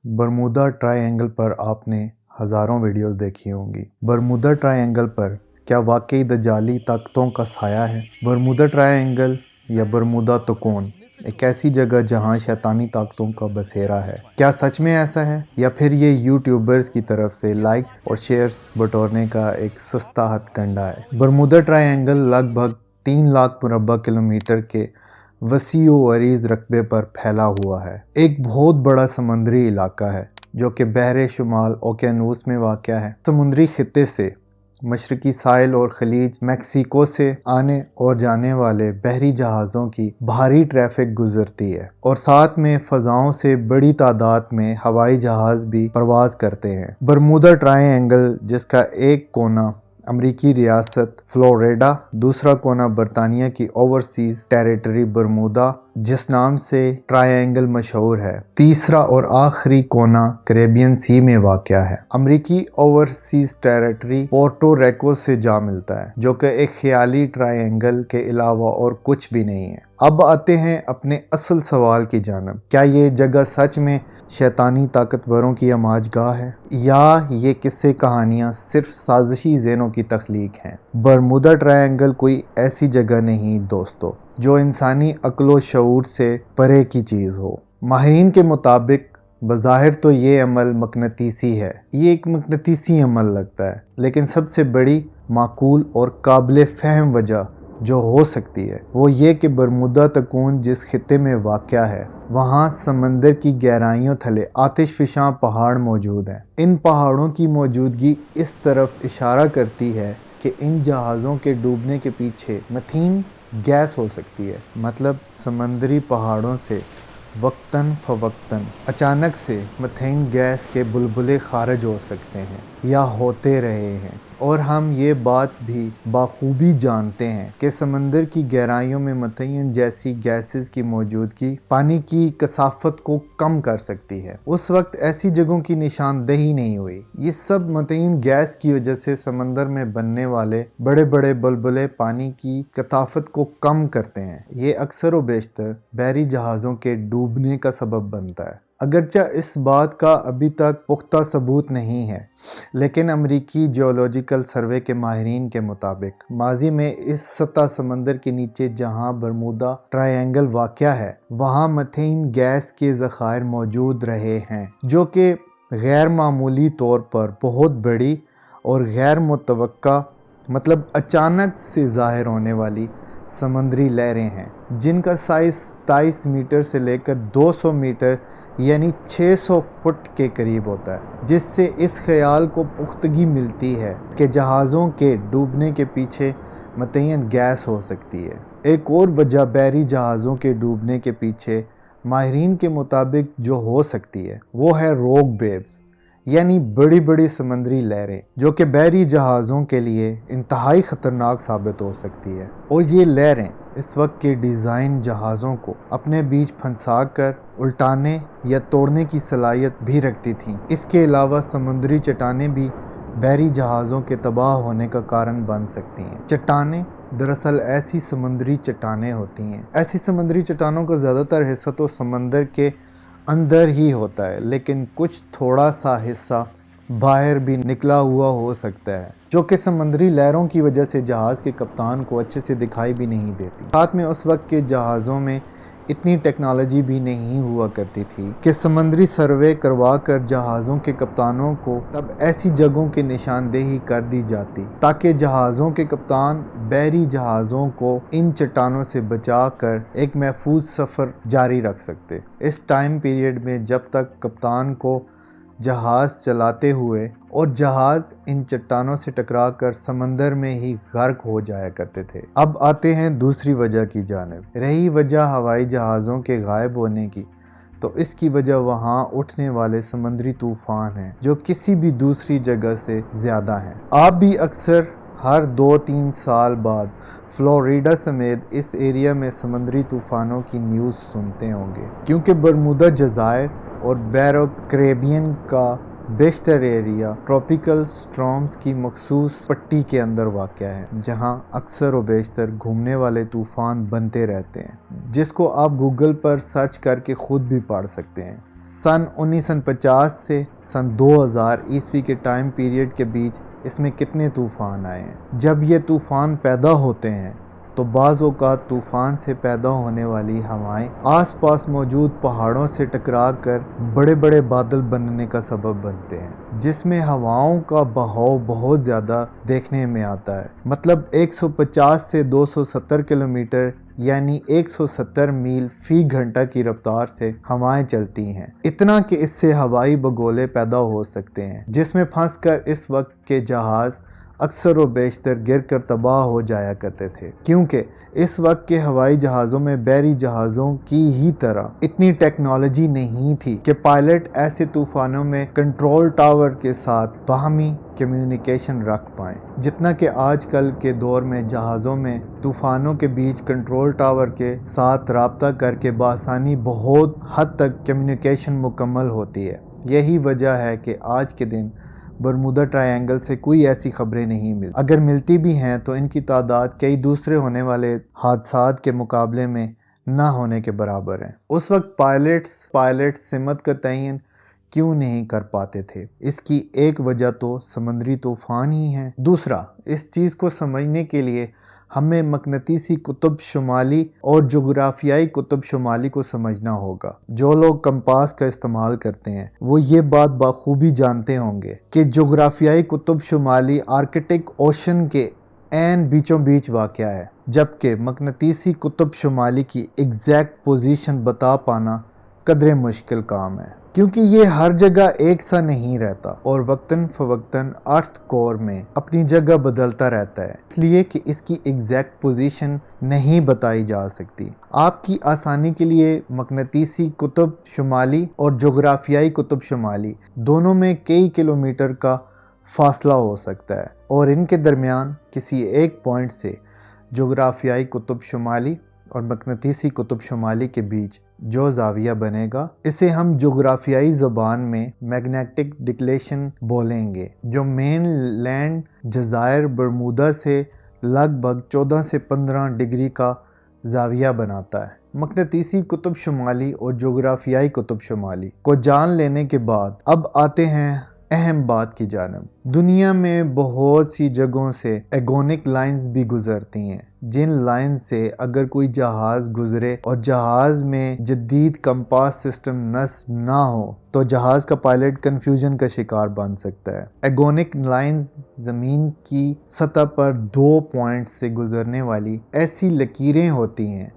Bermuda try angle پر آپ نے ہزاروں ویڈیوز دیکھی ہوں گی۔ برمودا ٹرائی اینگل پر کیا واقعی دجالی طاقتوں کا سایہ ہے؟ برمودا ٹرائی اینگل یا برمودا تکون ایک ایسی جگہ جہاں شیطانی طاقتوں کا بسیرا ہے۔ کیا سچ میں ایسا ہے یا پھر یہ یوٹیوبرز کی طرف سے لائکس اور شیئرز بٹورنے کا ایک سستا ہتھ کنڈا ہے؟ برمودا ٹرائی اینگل لگ بھگ 3 لاکھ مربع کلومیٹر کے وسیع و عریض رقبے پر پھیلا ہوا ہے۔ ایک بہت بڑا سمندری علاقہ ہے جو کہ بحر شمال اوقیانوس میں واقع ہے۔ سمندری خطے سے مشرقی ساحل اور خلیج میکسیکو سے آنے اور جانے والے بحری جہازوں کی بھاری ٹریفک گزرتی ہے، اور ساتھ میں فضاؤں سے بڑی تعداد میں ہوائی جہاز بھی پرواز کرتے ہیں۔ برمودا ٹرائی اینگل، جس کا ایک کونا امریکی ریاست فلوریڈا، دوسرا کونا برطانیہ کی اوورسیز ٹیریٹری برمودا جس نام سے ٹرائی اینگل مشہور ہے، تیسرا اور آخری کونا کریبین سی میں واقع ہے۔ امریکی اوورسیز ٹیریٹری پورٹو ریکو سے جا ملتا ہے، جو کہ ایک خیالی ٹرائی اینگل کے علاوہ اور کچھ بھی نہیں ہے۔ اب آتے ہیں اپنے اصل سوال کی جانب، کیا یہ جگہ سچ میں شیطانی طاقتوروں کی آماج گاہ ہے، یا یہ قصے کہانیاں صرف سازشی ذہنوں کی تخلیق ہیں؟ برمودا ٹرائی اینگل کوئی ایسی جگہ نہیں دوستو جو انسانی عقل و شعور سے پرے کی چیز ہو۔ ماہرین کے مطابق بظاہر تو یہ عمل مقناطیسی ہے، یہ ایک مقناطیسی عمل لگتا ہے، لیکن سب سے بڑی معقول اور قابل فہم وجہ جو ہو سکتی ہے وہ یہ کہ برمودا تکون جس خطے میں واقع ہے وہاں سمندر کی گہرائیوں تھلے آتش فشاں پہاڑ موجود ہیں۔ ان پہاڑوں کی موجودگی اس طرف اشارہ کرتی ہے کہ ان جہازوں کے ڈوبنے کے پیچھے میتھین گیس ہو سکتی ہے، مطلب سمندری پہاڑوں سے وقتاً فوقتاً اچانک سے میتھین گیس کے بلبلے خارج ہو سکتے ہیں یا ہوتے رہے ہیں۔ اور ہم یہ بات بھی بخوبی جانتے ہیں کہ سمندر کی گہرائیوں میں میتھین جیسی گیسز کی موجودگی پانی کی کثافت کو کم کر سکتی ہے۔ اس وقت ایسی جگہوں کی نشاندہی نہیں ہوئی۔ یہ سب میتھین گیس کی وجہ سے سمندر میں بننے والے بڑے بڑے بلبلے پانی کی کثافت کو کم کرتے ہیں۔ یہ اکثر و بیشتر بحری جہازوں کے ڈوبنے کا سبب بنتا ہے۔ اگرچہ اس بات کا ابھی تک پختہ ثبوت نہیں ہے، لیکن امریکی جیولوجیکل سروے کے ماہرین کے مطابق ماضی میں اس سطح سمندر کے نیچے جہاں برمودا ٹرائی اینگل واقع ہے وہاں میتھین گیس کے ذخائر موجود رہے ہیں، جو کہ غیر معمولی طور پر بہت بڑی اور غیر متوقع، مطلب اچانک سے ظاہر ہونے والی سمندری لہریں ہیں، جن کا سائز 27 میٹر سے لے کر 200 میٹر یعنی 600 فٹ کے قریب ہوتا ہے، جس سے اس خیال کو پختگی ملتی ہے کہ جہازوں کے ڈوبنے کے پیچھے میتھین گیس ہو سکتی ہے۔ ایک اور وجہ بحری جہازوں کے ڈوبنے کے پیچھے ماہرین کے مطابق جو ہو سکتی ہے وہ ہے روگ ویوز، یعنی بڑی بڑی سمندری لہریں، جو کہ بحری جہازوں کے لیے انتہائی خطرناک ثابت ہو سکتی ہے۔ اور یہ لہریں اس وقت کے ڈیزائن جہازوں کو اپنے بیچ پھنسا کر الٹانے یا توڑنے کی صلاحیت بھی رکھتی تھیں۔ اس کے علاوہ سمندری چٹانیں بھی بحری جہازوں کے تباہ ہونے کا کارن بن سکتی ہیں۔ چٹانیں دراصل ایسی سمندری چٹانیں ہوتی ہیں۔ ایسی سمندری چٹانوں کا زیادہ تر حصہ تو سمندر کے اندر ہی ہوتا ہے، لیکن کچھ تھوڑا سا حصہ باہر بھی نکلا ہوا ہو سکتا ہے، جو کہ سمندری لہروں کی وجہ سے جہاز کے کپتان کو اچھے سے دکھائی بھی نہیں دیتی۔ ساتھ میں اس وقت کے جہازوں میں اتنی ٹیکنالوجی بھی نہیں ہوا کرتی تھی کہ سمندری سروے کروا کر جہازوں کے کپتانوں کو تب ایسی جگہوں کی نشاندہی کر دی جاتی تاکہ جہازوں کے کپتان بحری جہازوں کو ان چٹانوں سے بچا کر ایک محفوظ سفر جاری رکھ سکتے۔ اس ٹائم پیریڈ میں جب تک کپتان کو جہاز چلاتے ہوئے اور جہاز ان چٹانوں سے ٹکرا کر سمندر میں ہی غرق ہو جایا کرتے تھے۔ اب آتے ہیں دوسری وجہ کی جانب۔ رہی وجہ ہوائی جہازوں کے غائب ہونے کی، تو اس کی وجہ وہاں اٹھنے والے سمندری طوفان ہیں جو کسی بھی دوسری جگہ سے زیادہ ہیں۔ آپ بھی اکثر ہر 2-3 سال بعد فلوریڈا سمیت اس ایریا میں سمندری طوفانوں کی نیوز سنتے ہوں گے، کیونکہ برمودا جزائر اور بحر کریبین کا بیشتر ایریا ٹراپیکل سٹارمز کی مخصوص پٹی کے اندر واقع ہے، جہاں اکثر و بیشتر گھومنے والے طوفان بنتے رہتے ہیں، جس کو آپ گوگل پر سرچ کر کے خود بھی پڑھ سکتے ہیں۔ سن 1950 سے سن 2000 عیسوی کے ٹائم پیریڈ کے بیچ اس میں کتنے طوفان آئے ہیں۔ جب یہ طوفان پیدا ہوتے ہیں تو بعض اوقات طوفان سے پیدا ہونے والی ہوائیں آس پاس موجود پہاڑوں سے ٹکرا کر بڑے بڑے بادل بننے کا سبب بنتے ہیں، جس میں ہواؤں کا بہاؤ بہت زیادہ دیکھنے میں آتا ہے۔ مطلب 150 سے 270 کلومیٹر یعنی 170 میل فی گھنٹہ کی رفتار سے ہوائیں چلتی ہیں، اتنا کہ اس سے ہوائی بگولے پیدا ہو سکتے ہیں، جس میں پھنس کر اس وقت کے جہاز اکثر و بیشتر گر کر تباہ ہو جایا کرتے تھے، کیونکہ اس وقت کے ہوائی جہازوں میں بحری جہازوں کی ہی طرح اتنی ٹیکنالوجی نہیں تھی کہ پائلٹ ایسے طوفانوں میں کنٹرول ٹاور کے ساتھ باہمی کمیونیکیشن رکھ پائیں، جتنا کہ آج کل کے دور میں جہازوں میں طوفانوں کے بیچ کنٹرول ٹاور کے ساتھ رابطہ کر کے بآسانی بہت حد تک کمیونیکیشن مکمل ہوتی ہے۔ یہی وجہ ہے کہ آج کے دن برمودا ٹرائی اینگل سے کوئی ایسی خبریں نہیں ملتی، اگر ملتی بھی ہیں تو ان کی تعداد کئی دوسرے ہونے والے حادثات کے مقابلے میں نہ ہونے کے برابر ہیں۔ اس وقت پائلٹ سمت کا تعین کیوں نہیں کر پاتے تھے؟ اس کی ایک وجہ تو سمندری طوفان ہی ہیں۔ دوسرا، اس چیز کو سمجھنے کے لیے ہمیں مقناطیسی قطب شمالی اور جغرافیائی قطب شمالی کو سمجھنا ہوگا۔ جو لوگ کمپاس کا استعمال کرتے ہیں وہ یہ بات بخوبی جانتے ہوں گے کہ جغرافیائی قطب شمالی آرکٹک اوشن کے عین بیچوں بیچ واقع ہے، جبکہ مقناطیسی قطب شمالی کی ایگزیکٹ پوزیشن بتا پانا قدرے مشکل کام ہے، کیونکہ یہ ہر جگہ ایک سا نہیں رہتا اور وقتاً فوقتاً ارتھ کور میں اپنی جگہ بدلتا رہتا ہے، اس لیے کہ اس کی ایگزیکٹ پوزیشن نہیں بتائی جا سکتی۔ آپ کی آسانی کے لیے مقناطیسی قطب شمالی اور جغرافیائی قطب شمالی دونوں میں کئی کلومیٹر کا فاصلہ ہو سکتا ہے، اور ان کے درمیان کسی ایک پوائنٹ سے جغرافیائی قطب شمالی اور مقناطیسی قطب شمالی کے بیچ جو زاویہ بنے گا اسے ہم جغرافیائی زبان میں میگنیٹک ڈکلیشن بولیں گے، جو مین لینڈ جزائر برمودا سے لگ بھگ 14 سے 15 ڈگری کا زاویہ بناتا ہے۔ مقناطیسی قطب شمالی اور جغرافیائی قطب شمالی کو جان لینے کے بعد اب آتے ہیں اہم بات کی جانب۔ دنیا میں بہت سی جگہوں سے ایگونک لائنز بھی گزرتی ہیں، جن لائن سے اگر کوئی جہاز گزرے اور جہاز میں جدید کمپاس سسٹم نصب نہ ہو تو جہاز کا پائلٹ کنفیوژن کا شکار بن سکتا ہے۔ ایگونک لائنز زمین کی سطح پر 2 پوائنٹ سے گزرنے والی ایسی لکیریں ہوتی ہیں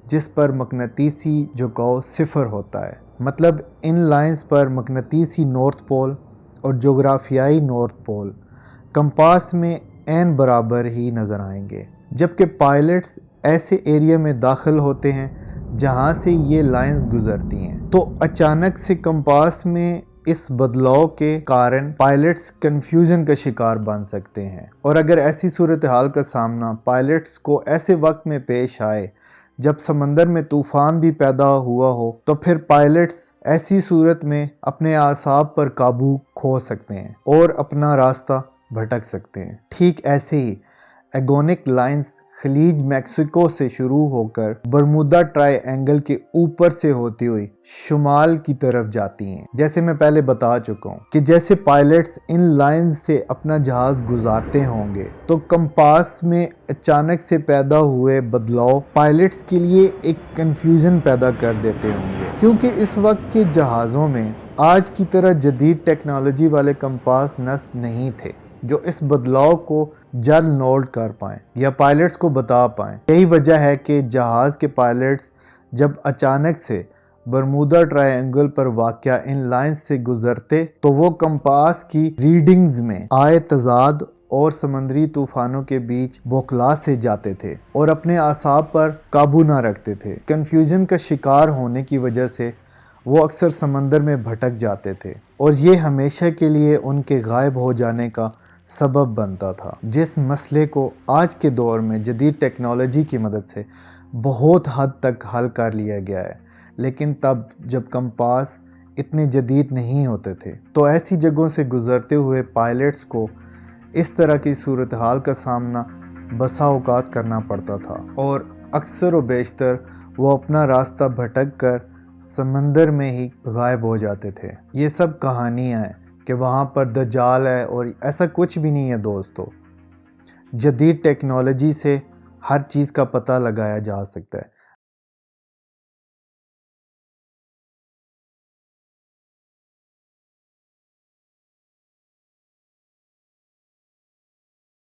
جس پر مقناطیسی جھکاؤ 0 ہوتا ہے، مطلب ان لائنز پر مقناطیسی نارتھ پول اور جغرافیائی نارتھ پول کمپاس میں عین برابر ہی نظر آئیں گے، جبکہ پائلٹس ایسے ایریا میں داخل ہوتے ہیں جہاں سے یہ لائنز گزرتی ہیں تو اچانک سے کمپاس میں اس بدلاؤ کے کارن پائلٹس کنفیوژن کا شکار بن سکتے ہیں، اور اگر ایسی صورتحال کا سامنا پائلٹس کو ایسے وقت میں پیش آئے جب سمندر میں طوفان بھی پیدا ہوا ہو تو پھر پائلٹس ایسی صورت میں اپنے اعصاب پر قابو کھو سکتے ہیں اور اپنا راستہ بھٹک سکتے ہیں۔ ٹھیک ایسے ہی ایگونک لائنز خلیج میکسیکو سے شروع ہو کر برمودا ٹرائی اینگل کے اوپر سے ہوتی ہوئی شمال کی طرف جاتی ہیں۔ جیسے میں پہلے بتا چکا ہوں کہ جیسے پائلٹس ان لائنز سے اپنا جہاز گزارتے ہوں گے تو کمپاس میں اچانک سے پیدا ہوئے بدلاؤ پائلٹس کے لیے ایک کنفیوژن پیدا کر دیتے ہوں گے، کیونکہ اس وقت کے جہازوں میں آج کی طرح جدید ٹیکنالوجی والے کمپاس نصب نہیں تھے جو اس بدلاؤ کو جلد نوٹ کر پائیں یا پائلٹس کو بتا پائیں۔ یہی وجہ ہے کہ جہاز کے پائلٹس جب اچانک سے برمودا ٹرائی اینگل پر واقع ان لائنز سے گزرتے تو وہ کمپاس کی ریڈنگز میں آئے تضاد اور سمندری طوفانوں کے بیچ بوکھلا سے جاتے تھے اور اپنے اعصاب پر قابو نہ رکھتے تھے۔ کنفیوژن کا شکار ہونے کی وجہ سے وہ اکثر سمندر میں بھٹک جاتے تھے اور یہ ہمیشہ کے لیے ان کے غائب ہو جانے کا سبب بنتا تھا، جس مسئلے کو آج کے دور میں جدید ٹیکنالوجی کی مدد سے بہت حد تک حل کر لیا گیا ہے، لیکن تب جب کمپاس اتنے جدید نہیں ہوتے تھے، تو ایسی جگہوں سے گزرتے ہوئے پائلٹس کو اس طرح کی صورتحال کا سامنا بسا اوقات کرنا پڑتا تھا، اور اکثر و بیشتر وہ اپنا راستہ بھٹک کر سمندر میں ہی غائب ہو جاتے تھے۔ یہ سب کہانیاں ہیں کہ وہاں پر دجال ہے، اور ایسا کچھ بھی نہیں ہے دوستو۔ جدید ٹیکنالوجی سے ہر چیز کا پتہ لگایا جا سکتا ہے۔